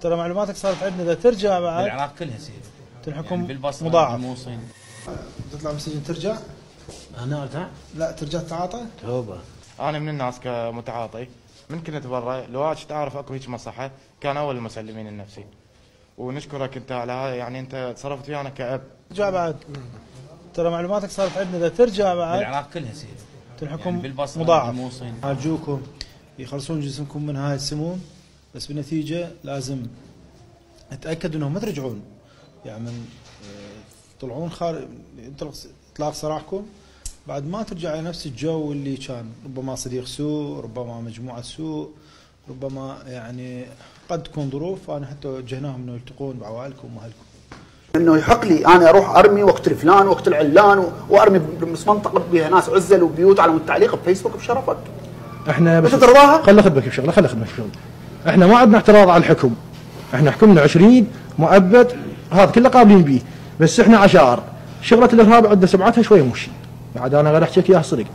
ترى معلوماتك صارت عندنا اذا ترجع بعد بالعراق كلها سيدي تنحكم يعني بالبصره مضاعف. بالموصل. تطلع من السجن ترجع؟ انا ارجع؟ لا ترجع تتعاطى؟ توبه. انا من الناس كمتعاطي من كنت برا لو كنت اعرف اكو هيك مصحه كان اول المسلمين النفسي. ونشكرك انت على هذا، يعني انت تصرفت ويانا كأب. ترجع بعد. ترى معلوماتك صارت عندنا اذا ترجع بعد بالعراق كلها سيدي تنحكم يعني بالبصره مضاعف. بالموصل. ارجوكم يخلصون جسمكم من هاي السموم، بس بالنتيجه لازم اتاكد انهم ما ترجعون، يعني من تطلعون خارج اطلاق سراحكم بعد ما ترجع على نفس الجو اللي كان، ربما صديق سوء، ربما مجموعه سوء، ربما يعني قد تكون ظروف، انا حتى وجهناهم انه يلتقون بعوائلكم واهلكم. انه يحق لي انا اروح ارمي واقتل فلان واقتل علان وارمي بنص منطقه بها ناس عزل وبيوت على التعليق بفيسبوك بشرفك. احنا انت ترضاها؟ خلي اخذك بشغله، خلي اخذك بشغله. احنا ما عندنا اعتراض على الحكم، احنا حكمنا 20 مؤبد، هذا كله قابلين به، بس احنا عشائر، شغله الارهاب عندنا سمعتها شويه مشي. بعد انا غير احكي لك اياها صدق.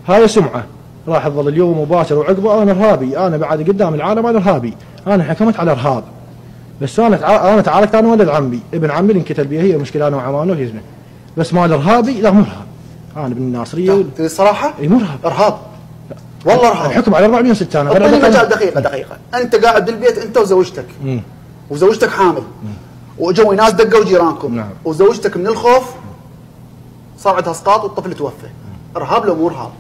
هاي سمعه راح تظل اليوم مباشر وعقبه انا ارهابي، انا بعد قدام العالم انا ارهابي، انا حكمت على ارهاب. بس انا تعاركت انا ولد عمي، ابن عمي اللي انقتل به، هي مشكله انا وعمانه ويزنه. بس مال ارهابي لا مو ارهاب. انا ابن الناصريه الصراحه؟ اي مو ارهاب. ارهاب والله ارهاب. الحكم على 4 مليون ستة. انا اعطيني مجال دقيقه، انت قاعد بالبيت انت وزوجتك وزوجتك حامل واجوا ناس دقوا جيرانكم. نعم. وزوجتك من الخوف صار عندها اسقاط والطفل توفى. ارهاب لو مو ارهاب؟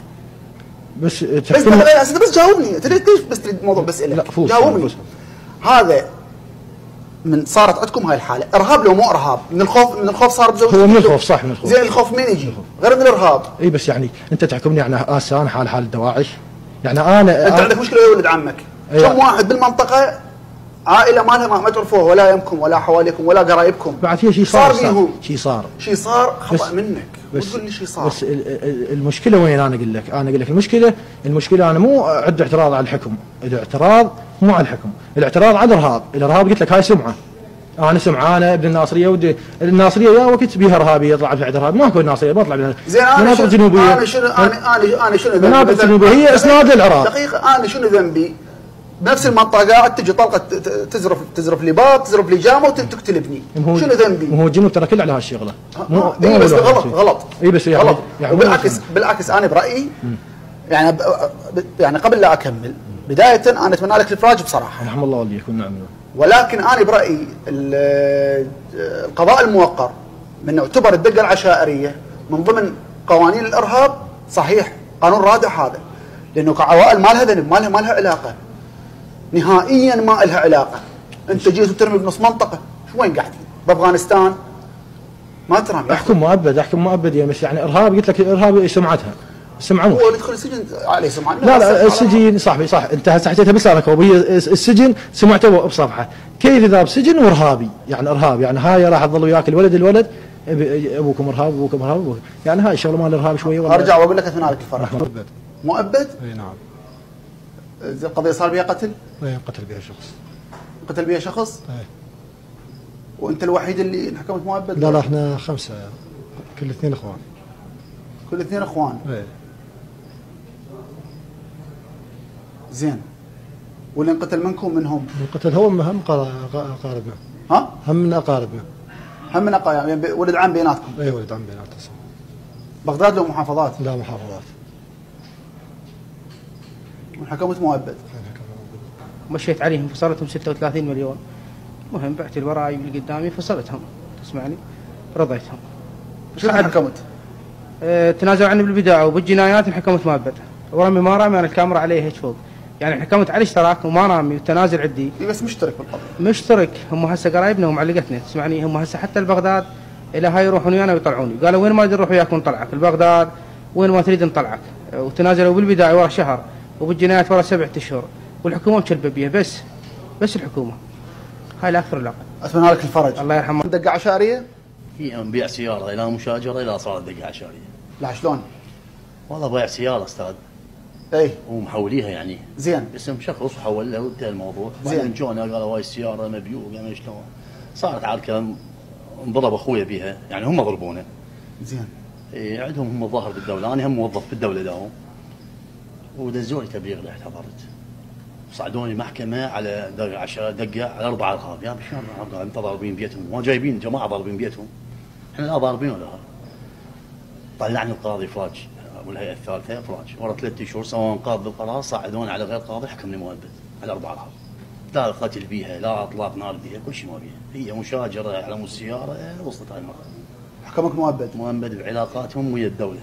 بس بس جاوبني، انت ليش بس تريد موضوع بسألك؟ لا فوز جاوبني. فوز. هذا من صارت عندكم هاي الحاله، ارهاب لو مو ارهاب؟ من الخوف صار بزوجتك. هو من الخوف صح، من الخوف. زين الخوف مين يجي؟ غير من الارهاب. اي بس يعني انت تحكمني يعني هسه انا حال الدواعش، يعني انا انت عندك مشكله ويا ولد عمك، كم واحد بالمنطقه عائله مالها ما تعرفوها ولا يمكم ولا حواليكم ولا قرايبكم، بعد في شيء صار بيهم شيء صار خطا منك، بس وتقول لي شيء صار. بس المشكله وين؟ انا اقول لك المشكله انا مو عندي اعتراض على الحكم، الاعتراض مو على الحكم، الاعتراض على الارهاب قلت لك هاي سمعه. انا سمعه، انا ابن الناصريه ودي الناصريه يا وقت بها ارهابي يطلع في ارهاب، ماكو الناصريه بطلع بها. زين انا شنو ذنبي؟ المناطق الجنوبيه هي اسناد العراق. دقيقه، انا شنو ذنبي؟ بنفس المنطقه قاعد تجي طلقه تزرف لي باب، تزرف لي جامه وتقتلبني، شنو ذنبي؟ هو الجنوب ترى كل على هالشغله. اي بس غلط. اي بس غلط. بالعكس انا برايي يعني قبل لا اكمل، بدايه انا اتمنى لك الافراج بصراحه. رحم الله والديك ونعم. ولكن انا برايي القضاء الموقر من يعتبر الدقه العشائريه من ضمن قوانين الارهاب، صحيح قانون رادع هذا، لانه كعوائل ما لها ذنب، ما لها علاقه نهائيا، ما لها علاقه. انت جيت وترمي بنص منطقه، شو وين قاعدين؟ بافغانستان ما ترمي. احكم مؤبد يعني، بس يعني ارهاب قلت لك الارهاب سمعتها سمعه. هو اللي يدخل السجن عليه سمعه. لا السجن صاحبي صح، انت هسه حكيتها بلسانك، وهي السجن سمعته بصفحه. كيف اذا بسجن وارهابي؟ يعني ارهاب يعني هاي راح تظل وياك الولد ابوكم ارهاب يعني هاي الشغله مال الارهاب شويه. ارجع واقول لك اتمنى لك الفرج. مؤبد؟ اي نعم. القضيه صار بها قتل؟ اي قتل بها شخص. قتل بها شخص؟ اي. وانت الوحيد اللي انحكمت مؤبد؟ لا احنا 5، كل 2 اخوان. كل 2 اخوان؟ اي. زين. واللي انقتل منكم منهم؟ انقتل هو هم اقاربنا. ها؟ هم من اقاربنا. هم من اقاربنا، يعني ولد عم بيناتكم؟ اي ولد عم بيناتنا. بغداد لو محافظات؟ لا محافظات. وانحكمت مؤبد؟ مشيت عليهم فصلتهم 36 مليون. المهم بعت الوراي اللي قدامي فصلتهم، تسمعني؟ رضيتهم. شو حكمت؟ تنازلوا عني بالبدايه وبالجنايات انحكمت مؤبد. ورمي ما رامي انا الكاميرا عليه هيك فوق. يعني حكمت على اشتراك وما رامي والتنازل عندي. بس مشترك بالقضيه. مشترك، هم هسه قرايبنا ومعلقتنا، تسمعني؟ هم هسه حتى البغداد الى هاي يروحون ويانا ويطلعوني، قالوا وين ما نروح وياك ونطلعك، البغداد وين ما تريد نطلعك. وتنازلوا بالبدايه ورا شهر وبالجنايات ورا 7 اشهر، والحكومه مكلبه بيها. بس الحكومه هاي لا اكثر لا. اتمنى لك الفرج. الله يرحمه. دقه عشائريه؟ هي نبيع سياره الى مشاجره الى صارت دقه عشائريه. لا شلون؟ والله بايع سياره استاذ. اي. ومحوليها يعني. زين. اسم شخص وحول له وانتهى الموضوع. زين. بعدين جونا قالوا هاي السياره مبيوع، يعني شلون؟ صارت عركه، انضرب اخوي بيها، يعني هم ضربونا. زين. اي عندهم هم ظاهر بالدوله، انا هم موظف بالدوله داوم. ودزوني تبليغ اللي اعتذرت. صعدوني محكمه على دقه على 4 ارهاب. يا شلون ارهاب؟ انت ضاربين بيتهم، ما جايبين جماعه ضاربين بيتهم. احنا لا ضاربين ولا هذا. طلعني القاضي فراج والهيئه الثالثه فراج ورا 3 شهور سواء قاضي بالقرار صعدوني على غير قاضي حكمني مؤبد على 4 ارهاب. لا قتل بيها، لا اطلاق نار بيها، كل شيء ما بيها، هي مشاجره على مود السياره وصلت هاي المره. حكمك مؤبد بعلاقاتهم ويا الدوله.